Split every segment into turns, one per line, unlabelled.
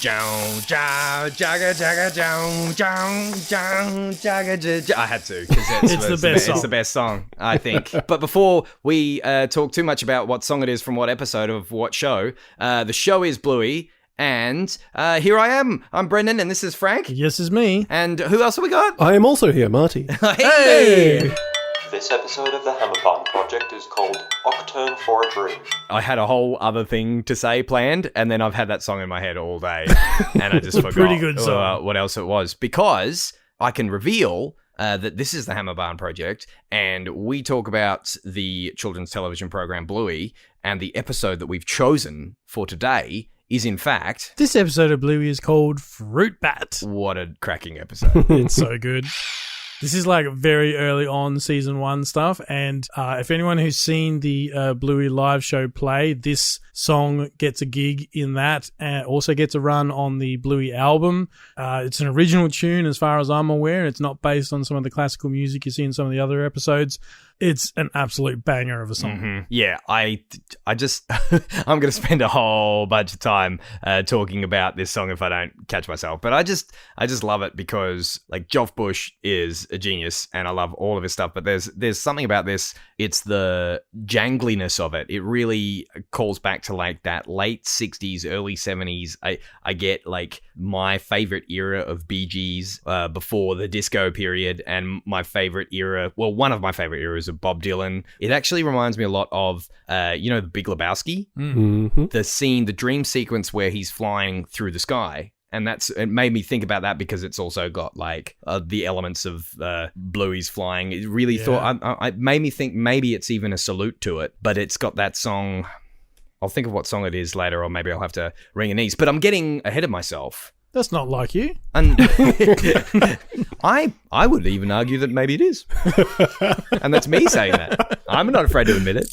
I had to because it's the best song. It's the best song, I think. But before we talk too much about what song it is from what episode of what show, the show is Bluey. And here I am. I'm Brendan, and this is Frank.
Yes, it's me.
And who else have we got?
I am also here, Marty.
Hey!
This episode of the Hammerbun Project is called Octurne for a Dream.
I had a whole other thing to say planned, and then I've had that song in my head all day, and I just forgot
pretty good song.
What else it was. Because I can reveal that this is the Hammerbun Project, and we talk about the children's television program Bluey, and the episode that we've chosen for today is in fact...
This episode of Bluey is called Fruitbat.
What a cracking episode.
It's so good. This is like very early on season 1 stuff, and if anyone who's seen the Bluey live show play, this song gets a gig in that and also gets a run on the Bluey album. It's an original tune as far as I'm aware. It's not based on some of the classical music you see in some of the other episodes. It's an absolute banger of a song.
Mm-hmm. Yeah, I just, I'm going to spend a whole bunch of time talking about this song if I don't catch myself. But I just love it because, like, Joff Bush is a genius and I love all of his stuff. But there's something about this. It's the jangliness of it. It really calls back to, like, that late 60s, early 70s. I get, like, my favorite era of Bee Gees before the disco period, and my favorite era, well, one of my favorite eras of Bob Dylan. It actually reminds me a lot of, The Big Lebowski.
Mm-hmm.
The scene, the dream sequence where he's flying through the sky. And it made me think about that because it's also got like the elements of Bluey's flying. It really it made me think maybe it's even a salute to it, but it's got that song. I'll think of what song it is later, or maybe I'll have to ring a niece. But I'm getting ahead of myself.
That's not like you.
And I would even argue that maybe it is. And that's me saying that. I'm not afraid to admit it.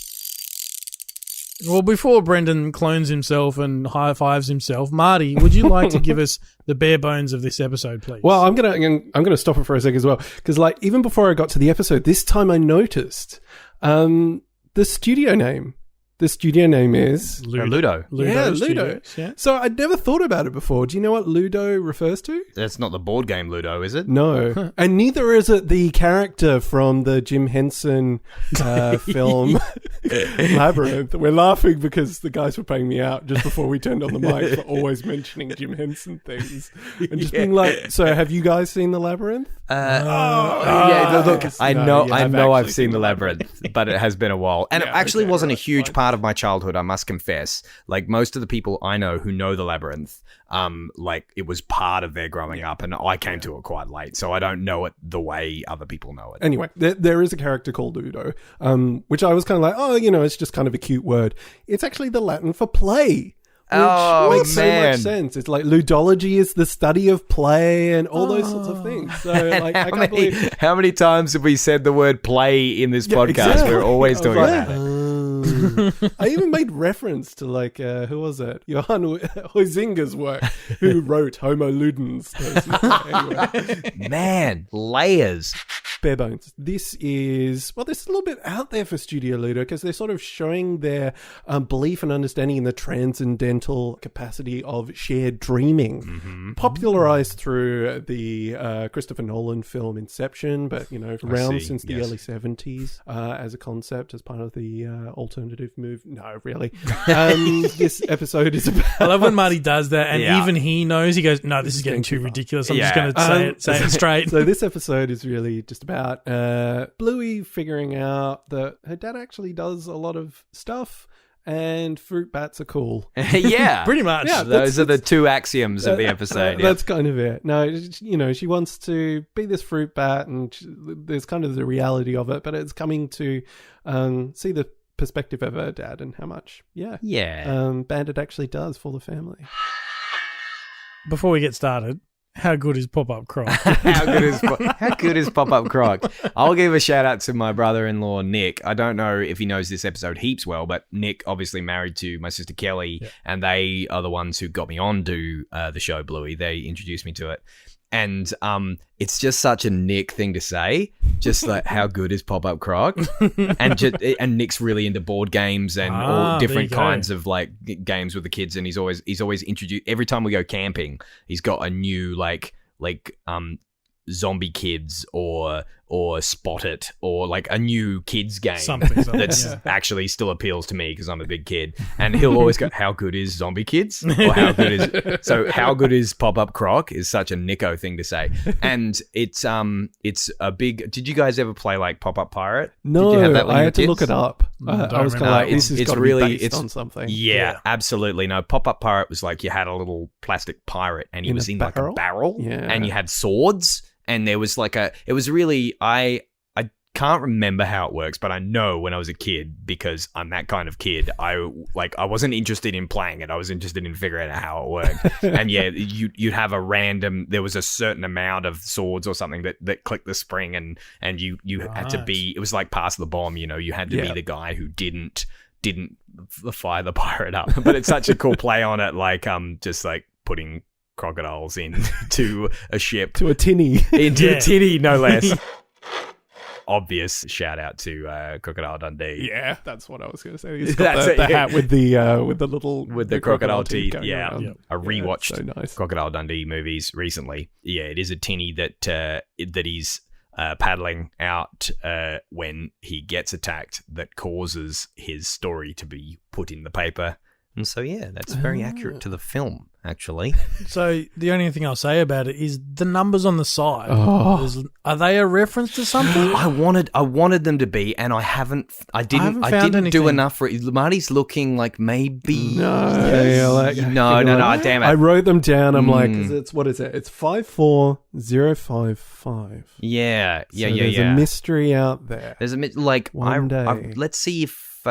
Well, before Brendan clones himself and high-fives himself, Marty, would you like to give us the bare bones of this episode, please?
Well, I'm gonna stop it for a sec as well, because like even before I got to the episode, this time I noticed the studio name. The studio name is
Ludo.
Ludo.
Studios, yeah.
So I'd never thought about it before. Do you know what Ludo refers to?
That's not the board game Ludo, is it?
No. And neither is it the character from the Jim Henson film Labyrinth. We're laughing because the guys were paying me out just before we turned on the mic for always mentioning Jim Henson things. And just being like, so have you guys seen the Labyrinth?
Yeah, look, I know I've seen the
Labyrinth.
Labyrinth, but it has been a while. And it actually wasn't a huge part of my childhood, I must confess. Like most of the people I know who know the Labyrinth, like it was part of their growing up, and I came to it quite late, so I don't know it the way other people know it.
Anyway, there is a character called Ludo, which I was kind of like, it's just kind of a cute word. It's actually the Latin for play. Which makes so much sense. It's like ludology is the study of play and all those sorts of things. So, like,
how many times have we said the word play in this podcast?
Exactly.
We're always doing that.
I even made reference to like who was it? Johann Huizinga's work, who wrote Homo Ludens. Anyway.
Man, layers.
Bare bones. This is a little bit out there for Studio Ludo because they're sort of showing their belief and understanding in the transcendental capacity of shared dreaming, popularized through the Christopher Nolan film Inception, but around since the early 70s as a concept, as part of the alternative move. No, really. This episode is about...
I love when Marty does that, and even he knows. He goes, "No, this is getting too ridiculous. I'm just going to say it straight."
So this episode is really just about Bluey figuring out that her dad actually does a lot of stuff, and fruit bats are cool.
Yeah,
pretty much.
Yeah, those are the two axioms of the episode.
That's kind of it. No, she wants to be this fruit bat, and there's kind of the reality of it, but it's coming to see the perspective of her dad and how much Bandit actually does for the family.
Before we get started, how good is Pop-Up-Croc?
How good is Pop-Up-Croc? I'll give a shout out to my brother-in-law, Nick. I don't know if he knows this episode heaps well, but Nick obviously married to my sister Kelly, and they are the ones who got me on to the show Bluey. They introduced me to it. And it's just such a Nick thing to say. Just like, how good is Pop-Up-Croc? and Nick's really into board games and all different kinds of like games with the kids. And he's always introduced, every time we go camping, he's got a new like Zombie Kids or Spot It or like a new kids game that's actually still appeals to me because I'm a big kid, and he'll always go, how good is Zombie Kids, or how good is Pop-Up-Croc is such a Nico thing to say. And it's a big, did you guys ever play like Pop-Up Pirate?
No,
did you have that when
I
you were
had to
kids?
look it up. I was kind of like, this has got to be based on something.
Yeah, absolutely. No, Pop-Up Pirate was like you had a little plastic pirate and he was in like a barrel, and you had swords. And there was like it was really, I can't remember how it works, but I know when I was a kid, because I'm that kind of kid, I wasn't interested in playing it. I was interested in figuring out how it worked. And yeah, you'd have there was a certain amount of swords or something that clicked the spring, and you had to be, it was like pass the bomb, you had to be the guy who didn't fire the pirate up. But it's such a cool play on it, like just like putting crocodiles into a ship,
to a tinny,
a tinny, no less. Obvious shout out to Crocodile Dundee.
Yeah, that's what I was going to say. He's got the hat with the
crocodile teeth. Yeah,
around.
I rewatched
so nice.
Crocodile Dundee movies recently. Yeah, it is a tinny that he's paddling out when he gets attacked, that causes his story to be put in the paper. And so, yeah, that's very accurate to the film, actually.
So the only thing I'll say about it is the numbers on the side. Are they a reference to something?
I wanted them to be, and I didn't do enough for it. Marty's looking like maybe
no,
damn it.
I wrote them down. I'm like, what is it? It's 54055.
Yeah.
There's a mystery out there.
There's a
one day.
Let's see if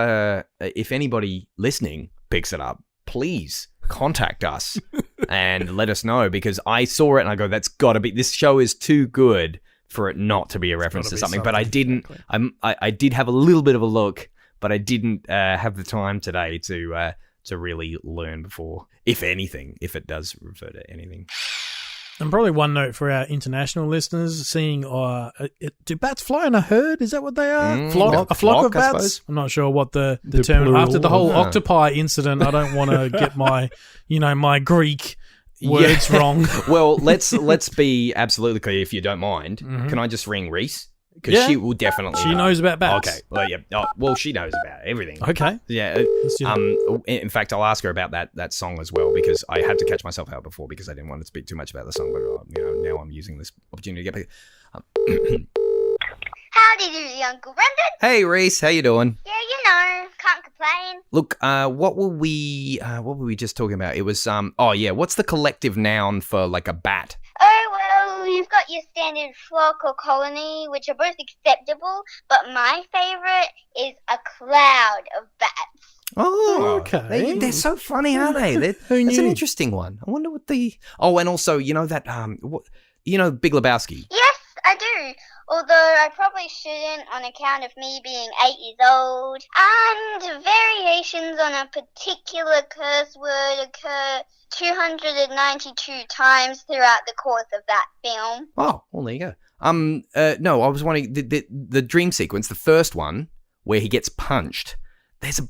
anybody listening picks it up, please contact us and let us know, because I saw it and I go, that's got to be, this show is too good for it not to be a reference to something. But I didn't. Exactly. I did have a little bit of a look, but I didn't have the time today to really learn before, if anything, if it does refer to anything.
And probably one note for our international listeners, seeing, do bats fly in a herd? Is that what they are? A flock of bats? I'm not sure what the term,
plural,
after the whole octopi incident, I don't want to get my Greek words wrong.
Well, let's be absolutely clear, if you don't mind. Can I just ring Reese? Because she will definitely
She knows about bats.
Okay. Well, yeah. Oh, well, she knows about everything.
Okay.
Yeah. In fact, I'll ask her about that song as well, because I had to catch myself out before because I didn't want to speak too much about the song. But now I'm using this opportunity to get back.
Howdy doody, Uncle Brendan.
Hey, Reese. How you doing?
Yeah, can't complain.
Look, what were we just talking about? It was what's the collective noun for like a bat?
Oh, well, you've got your standard flock or colony, which are both acceptable, but my favourite is a cloud of bats.
Oh,
okay.
They're so funny, aren't they? That's an interesting one. I wonder what the... Oh, and also, Big Lebowski?
Yes, I do. Although I probably shouldn't on account of me being 8 years old. And variations on a particular curse word occur 292 times throughout the course of that film.
Oh, well, there you go. No, I was wondering, the dream sequence, the first one, where he gets punched, there's a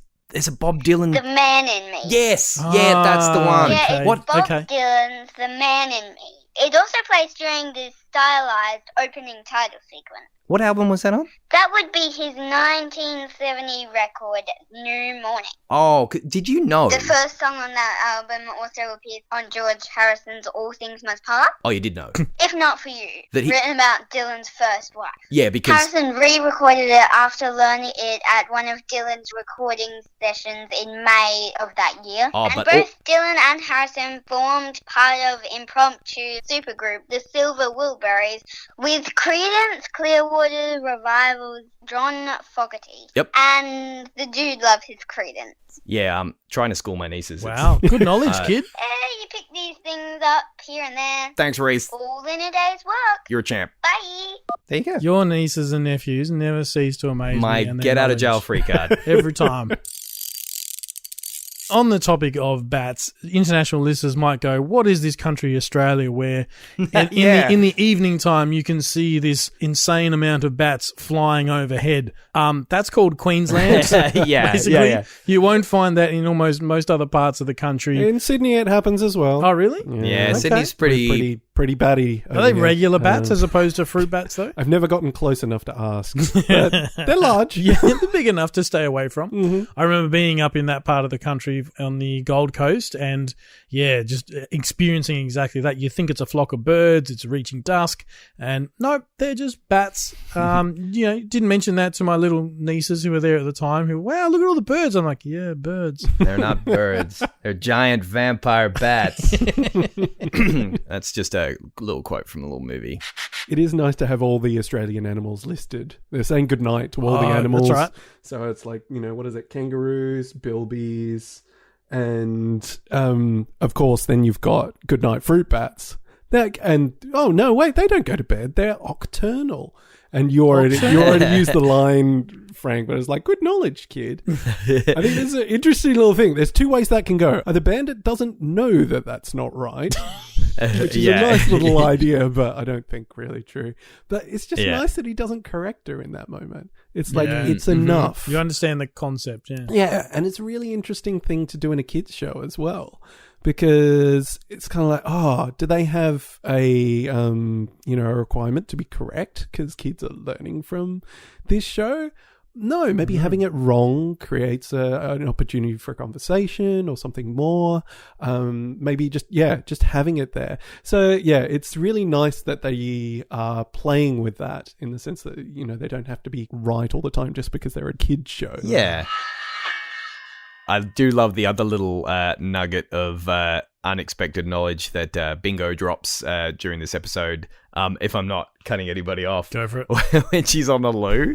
Bob Dylan...
The Man in Me.
Yes, that's the one.
Yeah, it's Bob Dylan's The Man in Me. It also plays during the stylized opening title sequence.
What album was that on?
That would be his 1970 record, New Morning.
Oh, did you know?
The first song on that album also appears on George Harrison's All Things Must Pass.
Oh, you did know.
If Not For You, written about Dylan's first wife.
Yeah, because...
Harrison re-recorded it after learning it at one of Dylan's recording sessions in May of that year.
Oh,
and both Dylan and Harrison formed part of impromptu supergroup, the Silver Wilburys, with Creedence Clearwater Revival's John Fogerty.
Yep.
And the dude loves his Creedence.
Yeah, I'm trying to school my nieces.
Wow, good knowledge, kid.
You pick these things up here and there.
Thanks, Reese.
All in a day's work.
You're a champ.
Bye.
There you go.
Your nieces and nephews never cease to amaze me.
My
and
get out of jail free card.
Every time. On the topic of bats, international listeners might go, what is this country, Australia, where in the evening time you can see this insane amount of bats flying overhead? That's called Queensland. Basically, you won't find that in almost most other parts of the country.
In Sydney it happens as well.
Oh, really?
Yeah, Sydney's pretty batty.
Are they regular bats as opposed to fruit bats, though?
I've never gotten close enough to ask. But they're large.
Yeah, they're big enough to stay away from.
Mm-hmm.
I remember being up in that part of the country on the Gold Coast and, just experiencing exactly that. You think it's a flock of birds, it's reaching dusk, and no, they're just bats. Didn't mention that to my little nieces who were there at the time who, wow, look at all the birds. I'm like, yeah, birds.
They're not birds. They're giant vampire bats. That's just a little quote from a little movie.
It is nice to have all the Australian animals listed. They're saying goodnight to all the animals.
That's right.
So it's like, what is it? Kangaroos, bilbies, and of course then you've got goodnight fruit bats. Oh no, wait, they don't go to bed. They're nocturnal. And you already used the line, Frank, but it's like, good knowledge, kid. I think there's an interesting little thing. There's two ways that can go. The bandit doesn't know that that's not right, which is a nice little idea, but I don't think really true. But it's just nice that he doesn't correct her in that moment. It's like, it's enough.
You understand the concept, yeah.
Yeah, and it's a really interesting thing to do in a kids' show as well. Because it's kind of like, do they have a requirement to be correct because kids are learning from this show? No, maybe having it wrong creates an opportunity for a conversation or something more. Maybe just having it there. So it's really nice that they are playing with that in the sense that, they don't have to be right all the time just because they're a kids show.
Yeah. I do love the other little nugget of unexpected knowledge that Bingo drops during this episode. If I'm not cutting anybody off.
Go for it.
When she's on the loo.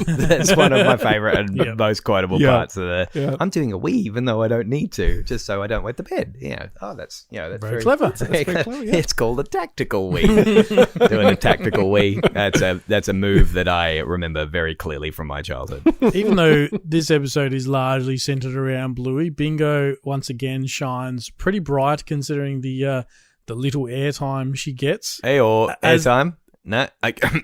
That's one of my favourite and most quotable parts of the... I'm doing a wee even though I don't need to, just so I don't wet the bed. That's
very clever.
That's very clever, yeah.
It's called a tactical wee. Doing a tactical wee. That's a move that I remember very clearly from my childhood.
Even though this episode is largely centered around Bluey, Bingo once again shines pretty bright considering the little airtime she gets.
Hey, or airtime? No,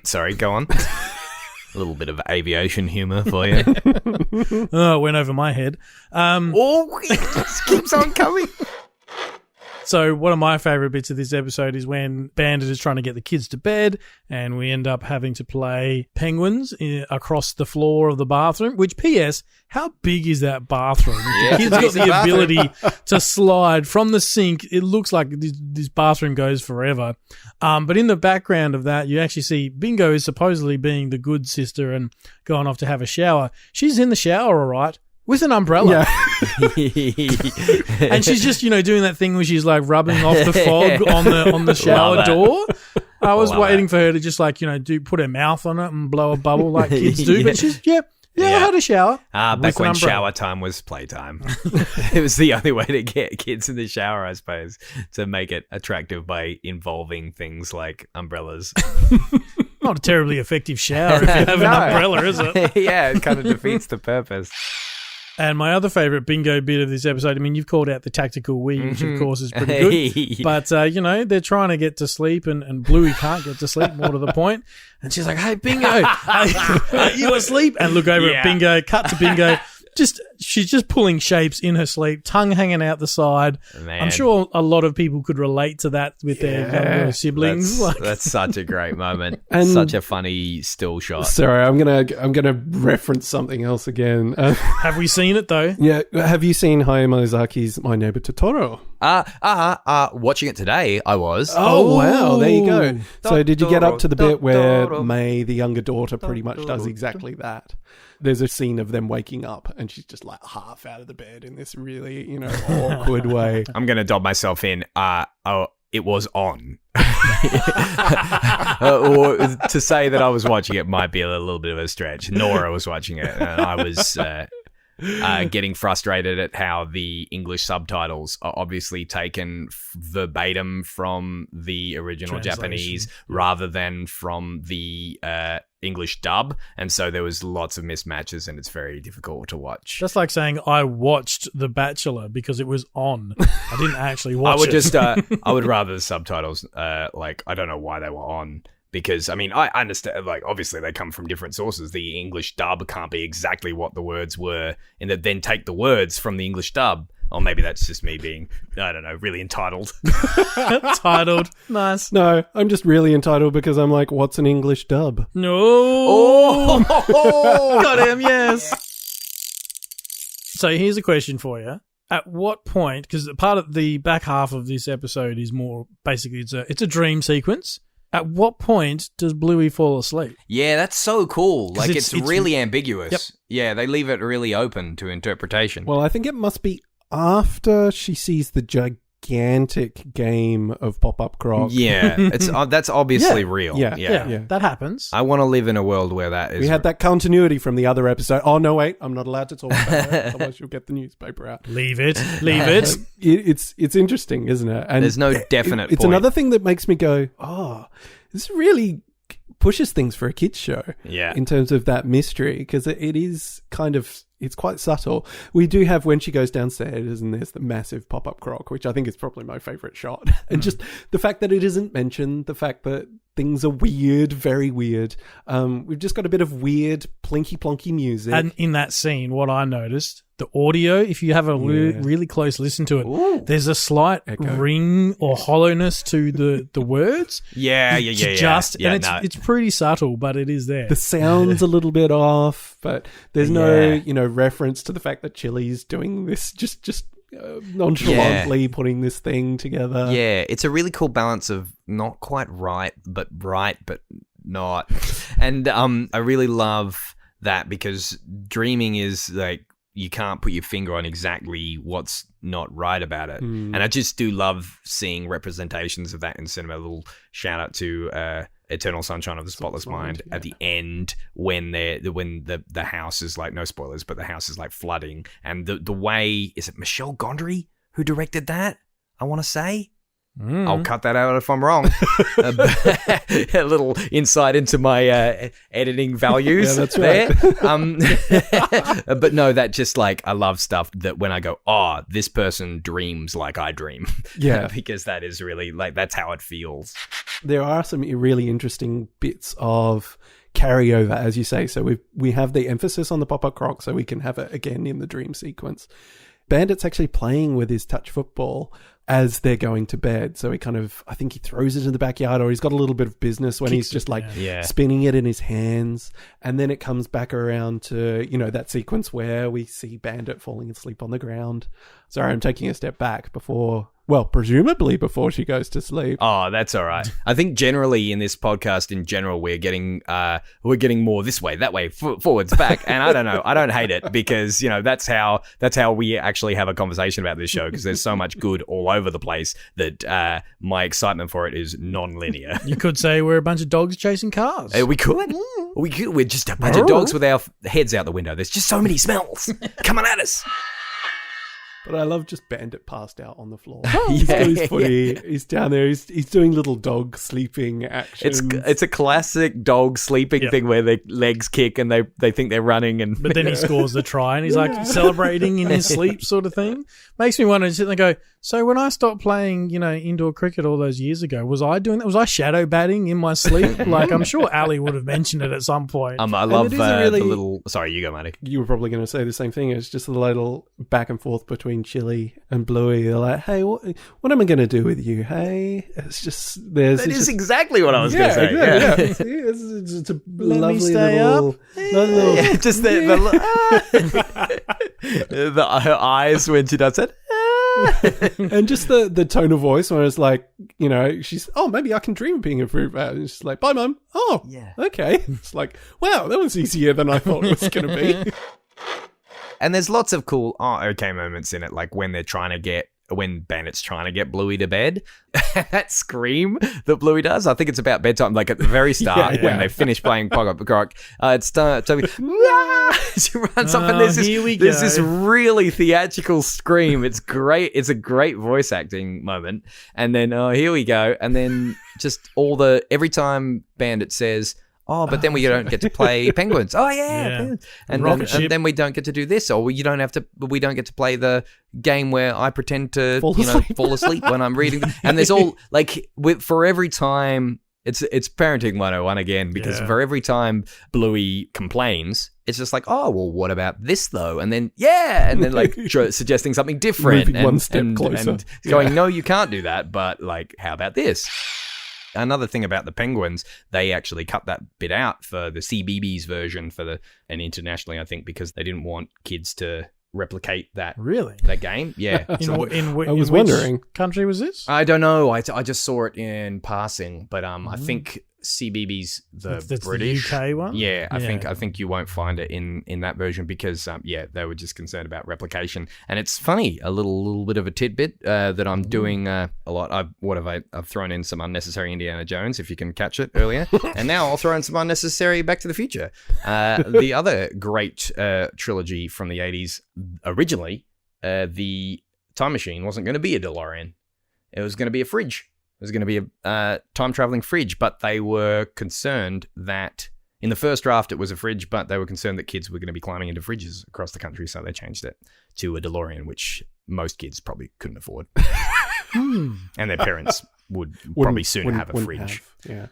sorry, go on. A little bit of aviation humour for you.
Oh, it went over my head.
It just keeps on coming.
So one of my favourite bits of this episode is when Bandit is trying to get the kids to bed and we end up having to play penguins across the floor of the bathroom, which, P.S., how big is that bathroom? The kids got the ability to slide from the sink. It looks like this bathroom goes forever. But in the background of that, you actually see Bingo is supposedly being the good sister and going off to have a shower. She's in the shower, all right, with an umbrella. And she's just, doing that thing where she's like rubbing off the fog on the shower door. I was waiting for her to just put her mouth on it and blow a bubble like kids do. But she's, I had a shower.
Back when shower time was playtime. It was the only way to get kids in the shower, I suppose, to make it attractive by involving things like umbrellas.
Not a terribly effective shower if you have an umbrella, is it?
It kind of defeats the purpose.
And my other favourite Bingo bit of this episode, I mean, you've called out the tactical wee, which of course is pretty good. But, they're trying to get to sleep and Bluey can't get to sleep, more to the point. And she's like, hey, Bingo, are you asleep? And look over at Bingo, cut to Bingo. She's just pulling shapes in her sleep, tongue hanging out the side. Man. I'm sure a lot of people could relate to that with their younger siblings.
That's such a great moment. And such a funny still shot.
Sorry, I'm gonna reference something else again.
Have we seen it though?
Yeah. Have you seen Hayao Miyazaki's My Neighbor Totoro?
Watching it today, I was.
Oh wow, there you go. So did you get up to the bit where May, the younger daughter, pretty much does exactly that? There's a scene of them waking up and she's just like half out of the bed in this really, awkward way.
I'm going to dob myself in. It was on. Or to say that I was watching it might be a little bit of a stretch. Nora was watching it and I was getting frustrated at how the English subtitles are obviously taken verbatim from the original Japanese rather than from the English dub, and so there was lots of mismatches, and it's very difficult to watch.
That's like saying I watched The Bachelor because it was on. I didn't actually watch it.
I would rather the subtitles. Like, I don't know why they were on. Because, I mean, I understand, like, obviously they come from different sources. The English dub can't be exactly what the words were, and then take the words from the English dub. Or maybe that's just me being, I don't know, really entitled.
Entitled. Nice.
No, I'm just really entitled because I'm like, what's an English dub?
No.
Oh!
Got him, yes. So here's a question for you. At what point, because part of the back half of this episode is more, basically, it's a dream sequence. At what point does Bluey fall asleep?
Yeah, that's so cool. Like,
it's
really ambiguous.
Yep.
Yeah, they leave it really open to interpretation.
Well, I think it must be after she sees the gigantic game of Pop-Up-Croc.
Yeah, it's that's obviously real.
Yeah.
That happens.
I want to live in a world where that is.
We had that continuity from the other episode. Oh, no, wait, I'm not allowed to talk about that. Otherwise you'll get the newspaper out.
Leave it.
It's interesting, isn't it? And
there's no definite
It's
point.
another thing that makes me go, oh, this really pushes things for a kids show.
Yeah.
In terms of that mystery, because it is kind of, it's quite subtle. We do have when she goes downstairs and there's the massive Pop-Up-Croc, which I think is probably my favourite shot. And just the fact that it isn't mentioned, the fact that things are weird, very weird. We've just got a bit of weird plinky-plonky music.
And in that scene, what I noticed, the audio, if you have a really close listen to it, there's a slight ring or hollowness to the words.
Yeah.
It's pretty subtle, but it is there.
The sound's a little bit off, but there's no, reference to the fact that Chili's doing this just nonchalantly putting this thing together.
Yeah, it's a really cool balance of not quite right, but not. And I really love that because dreaming is like, you can't put your finger on exactly what's not right about it. And I just do love seeing representations of that in cinema. A little shout out to Eternal Sunshine of the Spotless Mind at the end when the house is like, no spoilers, but the house is like flooding. And the way, is it Michel Gondry who directed that? I want to say. I'll cut that out if I'm wrong. A little insight into my editing values.
Yeah, that's right.
But no, that just like, I love stuff that when I go, oh, this person dreams like I dream.
Yeah.
Because that is really like, that's how it feels.
There are some really interesting bits of carryover, as you say. So we have the emphasis on the Pop-Up-Croc, so we can have it again in the dream sequence. Bandit's actually playing with his touch football as they're going to bed. So I think he throws it in the backyard, or he's got a little bit of business when he's just spinning it in his hands. And then it comes back around to, that sequence where we see Bandit falling asleep on the ground. Sorry, I'm taking a step back presumably before she goes to sleep.
Oh, that's all right. I think generally in this podcast, in general, we're getting more this way, that way, forwards, back, and I don't know. I don't hate it because that's how we actually have a conversation about this show, because there's so much good all over the place that my excitement for it is non-linear.
You could say we're a bunch of dogs chasing cars.
We could. We're just a bunch of dogs with our heads out the window. There's just so many smells coming at us.
But I love just Bandit passed out on the floor. He's got his footy. He's down there. He's doing little dog sleeping actions.
It's a classic dog sleeping thing where their legs kick and they think they're running.
But then he scores the try and he's like celebrating in his sleep sort of thing. Makes me wonder, sit there and go, so when I stopped playing, indoor cricket all those years ago, was I doing that? Was I shadow batting in my sleep? Like, I'm sure Ali would have mentioned it at some point.
I love the little... Sorry, you go, Matty.
You were probably going to say the same thing. It's just a little back and forth between Chili and Bluey. They're like, hey, what am I going to do with you? Hey, it's just...
That is exactly what I was going to say.
Yeah. It's a lovely
stay
little...
Yeah, just her eyes when she does it.
And just the tone of voice where it's like, she's, oh, maybe I can dream of being a Fruitbat. And she's like, bye, Mum. Oh, yeah. Okay. It's like, wow, that was easier than I thought it was going to be.
And there's lots of cool, okay moments in it, like when they're trying to get when Bandit's trying to get Bluey to bed. That scream that Bluey does, I think it's about bedtime. Like at the very start, when they finish playing Pop-Up-Croc, it's Toby. She runs up and there's this really theatrical scream. It's great. It's a great voice acting moment. And then here we go. And then just every time Bandit says, "Oh, but then we don't get to play penguins." Oh yeah. And then we don't get to do this, or we don't get to play the game where I pretend to fall asleep when I'm reading. And there's all like for every time it's parenting 101 again, because for every time Bluey complains, it's just like, "Oh, well, what about this though?" And then like suggesting something different,
moving one step closer,
and going, "No, you can't do that." But like, how about this? Another thing about the penguins, they actually cut that bit out for the CBeebies version and internationally, I think, because they didn't want kids to replicate that game. Yeah.
Which country was this?
I don't know. I just saw it in passing, but I think CBeebies, that's British,
the UK one.
Yeah, I think you won't find it in that version because they were just concerned about replication. And it's funny, a little bit of a tidbit that I'm doing a lot. I've thrown in some unnecessary Indiana Jones, if you can catch it earlier, and now I'll throw in some unnecessary Back to the Future. The other great trilogy from the 80s, originally, the time machine wasn't going to be a DeLorean; it was going to be a fridge. It was going to be a time-traveling fridge, but they were concerned that in the first draft it was a fridge, but they were concerned that kids were going to be climbing into fridges across the country, so they changed it to a DeLorean, which most kids probably couldn't afford. And their parents would probably soon have a fridge.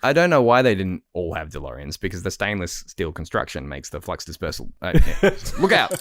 I don't know why they didn't all have DeLoreans, because the stainless steel construction makes the flux dispersal. Look out!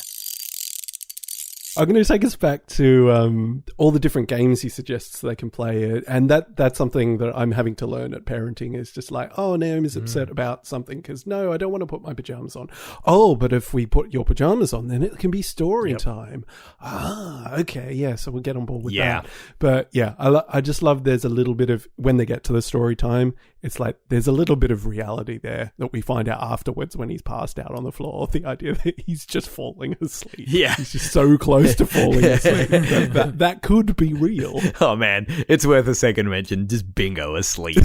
I'm going to take us back to all the different games he suggests they can play, and that's something that I'm having to learn at parenting, is just like, oh, Naomi's upset about something because, no, I don't want to put my pajamas on. Oh, but if we put your pajamas on, then it can be story time. Ah, okay, yeah, so we'll get on board with that. But yeah, I just love there's a little bit of, when they get to the story time, it's like there's a little bit of reality there that we find out afterwards when he's passed out on the floor. The idea that he's just falling asleep. Yeah. He's just so close to falling asleep. that could be real.
Oh man, it's worth a second mention. Just Bingo asleep.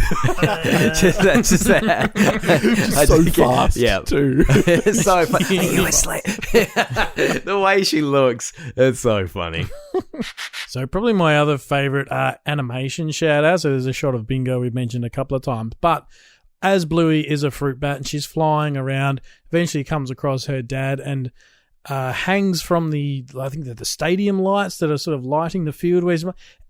That's just that.
Just so fast, too.
It's so funny. Are you asleep? The way she looks, it's so funny.
So probably my other favorite animation shout out. So there's a shot of Bingo we've mentioned a couple of times, but as Bluey is a fruit bat and she's flying around, eventually comes across her dad and hangs from the stadium lights that are sort of lighting the field,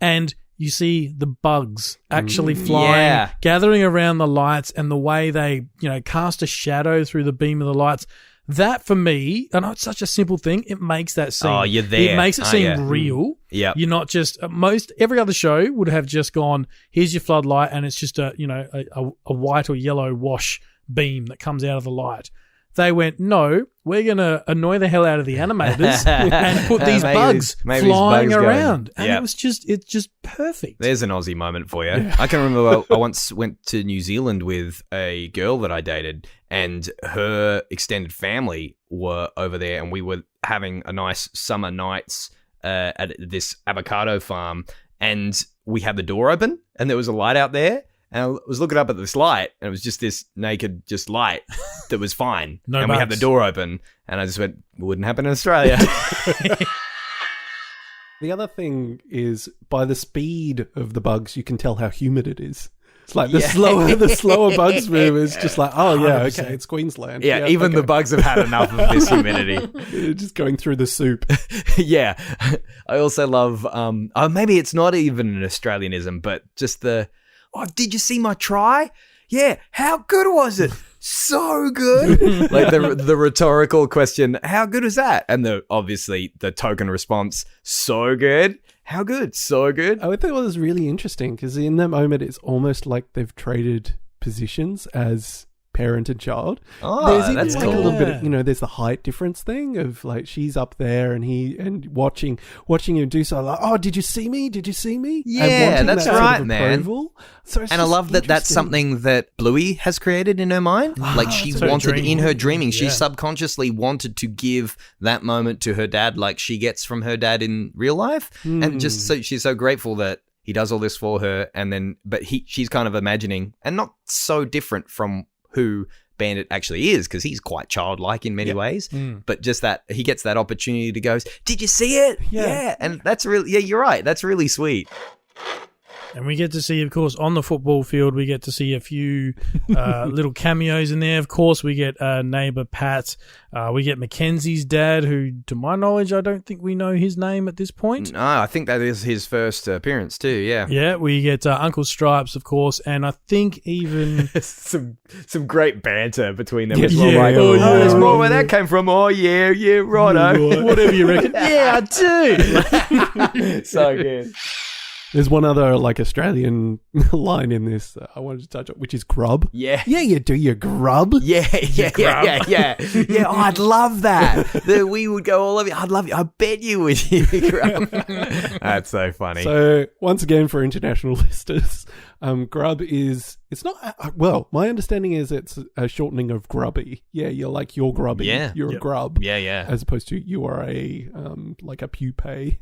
and you see the bugs actually flying, gathering around the lights, and the way they cast a shadow through the beam of the lights. That, for me, I know it's such a simple thing, it makes that scene.
Oh, you're there.
It makes it seem real.
Yeah.
You're not just, every other show would have just gone, here's your floodlight, and it's just a white or yellow wash beam that comes out of the light. They went, no, we're going to annoy the hell out of the animators and put these bugs flying around. And it's just perfect.
There's an Aussie moment for you. Yeah. I can remember I once went to New Zealand with a girl that I dated, and her extended family were over there, and we were having a nice summer nights at this avocado farm, and we had the door open, and there was a light out there. And I was looking up at this light, and it was just this naked light that was fine.
No
and
bugs.
We had the door open, and I just went, wouldn't happen in Australia.
The other thing is, by the speed of the bugs, you can tell how humid it is. It's like the slower bugs move is just like, oh yeah, 100%. Okay, it's Queensland.
Yeah, even the bugs have had enough of this humidity.
Just going through the soup.
Yeah. I also love, maybe it's not even an Australianism, but just oh, did you see my try? Yeah, how good was it? So good. Like the rhetorical question, how good is that? And obviously the token response, so good. How good? So good.
I thought it was really interesting because in that moment, it's almost like they've traded positions as parent and child.
Oh,
There's even
that's
like
cool.
a little bit of, there's the height difference thing of like she's up there and watching him do so, like, oh, did you see me? Did you see me?
Yeah,
And wanting
that's
that sort of
right, man.
approval. So it's
And I
just
love that that's
interesting.
something that Bluey has created in her mind. Like she
that's her
wanted
dream.
in her dreaming, she
Yeah.
subconsciously wanted to give that moment to her dad like she gets from her dad in real life. And just so she's so grateful that he does all this for her. And then, but she's kind of imagining, and not so different from who Bandit actually is, because he's quite childlike in many ways. But just that he gets that opportunity to go, did you see it? Yeah. And that's really, you're right. That's really sweet.
And we get to see, of course, on the football field, we get to see a few little cameos in there. Of course, we get neighbor Pat. We get Mackenzie's dad, who, to my knowledge, I don't think we know his name at this point.
No, I think that is his first appearance too. Yeah.
Yeah, we get Uncle Stripes, of course, and I think even...
some great banter between them
Yeah,
as well.
yeah.
Like,
Oh, yeah,
there's more where
yeah.
that came from. Oh, yeah, righto.
Whatever you reckon. Yeah, I do.
So good.
There's one other like Australian line in this I wanted to touch on, which is grub.
Yeah.
Yeah, you do your grub.
Yeah. Yeah, oh, I'd love that. We would go all over. I'd love you. I bet you would. That's so funny.
So once again, for international listeners, grub is, it's not, well, my understanding is it's a shortening of grubby. Yeah, you're grubby.
Yeah.
You're a grub.
yeah.
As opposed to you are a, like a pupae.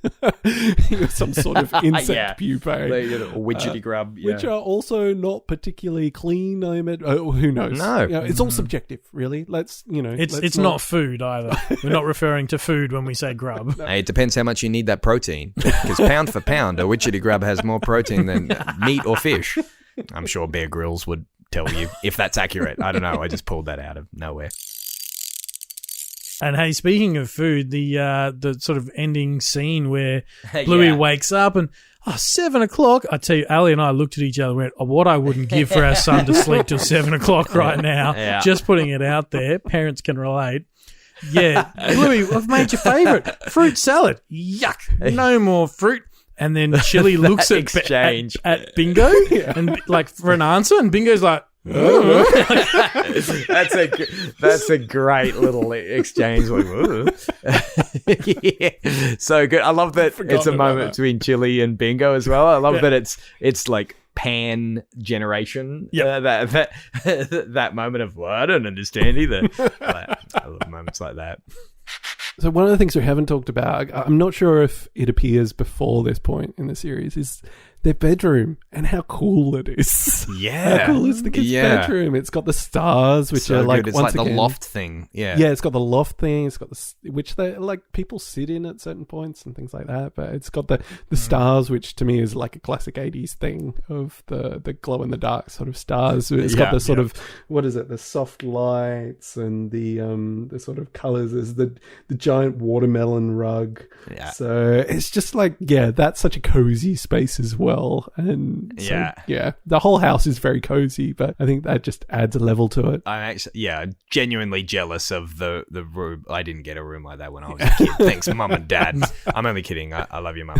You're some sort of insect pupae.
A widgety grub. Yeah.
Which are also not particularly clean, I imagine. Who knows?
No.
It's all subjective, really.
It's not food either. We're not referring to food when we say grub.
Hey, it depends how much you need that protein. Because pound for pound, a widgety grub has more protein than meat or fish. I'm sure Bear Grylls would tell you if that's accurate. I don't know. I just pulled that out of nowhere.
And hey, speaking of food, the sort of ending scene where Bluey wakes up and 7 o'clock. I tell you, Ali and I looked at each other and went, what I wouldn't give for our son to sleep till 7 o'clock right now.
Yeah.
Just putting it out there. Parents can relate. Yeah. Bluey, I've made your favourite. Fruit salad. Yuck. No more fruit. And then Chili looks at Bingo and like for an answer, and Bingo's like,
That's a great little exchange. Yeah. So good. I love that it's a moment between Chili and Bingo as well. I love that it's like pan generation. That moment of I don't understand either. I love moments like that.
So one of the things we haven't talked about, I'm not sure if it appears before this point in the series, is their bedroom and how cool it is.
Yeah.
How cool is the kids' bedroom? It's got the stars, which
so
are like,
good. It's
once
like
again,
the loft thing. Yeah.
Yeah, it's got the loft thing. It's got which they like people sit in at certain points and things like that. But it's got the stars, which to me is like a classic 80s thing of the glow in the dark sort of stars. It's got the sort of, what is it? The soft lights and the sort of colors. There's the giant watermelon rug. Yeah. So it's just like, that's such a cozy space as well. And so, the whole house is very cozy, but I think that just adds a level to it.
I'm actually, genuinely jealous of the room. I didn't get a room like that when I was a kid. Thanks, Mum and Dad. I'm only kidding. I love you, Mum.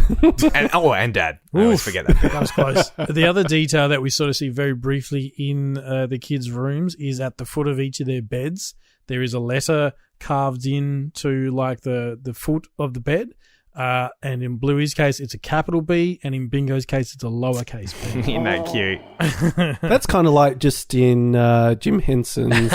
And Dad. I always forget that.
That was close. The other detail that we sort of see very briefly in the kids' rooms is at the foot of each of their beds, there is a letter carved into like the foot of the bed. And in Bluey's case, it's a capital B, and in Bingo's case, it's a lowercase B.
Isn't that cute?
That's kind of like just in Jim Henson's.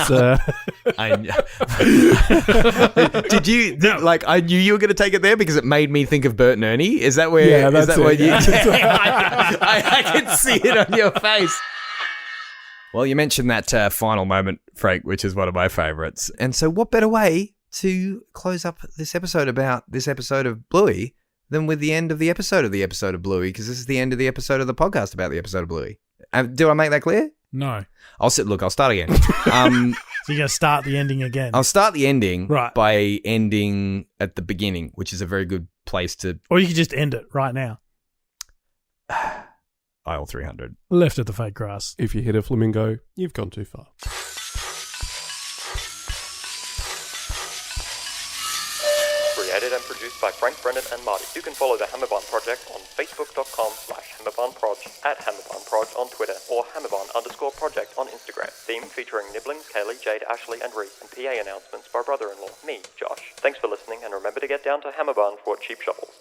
Did you like? I knew you were going to take it there because it made me think of Bert and Ernie. Is that where?
Yeah, that's
is that where you?
it.
I can see it on your face. Well, you mentioned that final moment, Frank, which is one of my favourites. And so, what better way to close up this episode about this episode of Bluey than with the end of the episode of Bluey, because this is the end of the episode of the podcast about the episode of Bluey. Do I make that clear?
No.
I'll start again.
So you're going to start the ending again?
I'll start the ending
right
by ending at the beginning, which is a very good place to...
Or you could just end it right now.
Aisle 300.
Left of the fake grass.
If you hit a flamingo, you've gone too far.
Created and produced by Frank, Brendan and Marty. You can follow the Hammerbond Project on facebook.com/Hammerbond. HammerBarnProj at HammerBarnProj on Twitter or HammerBarn_project on Instagram. Theme featuring Nibblings, Kaylee, Jade, Ashley, and Reese, and PA announcements by brother-in-law, me, Josh. Thanks for listening, and remember to get down to Hammerbarn for cheap shovels.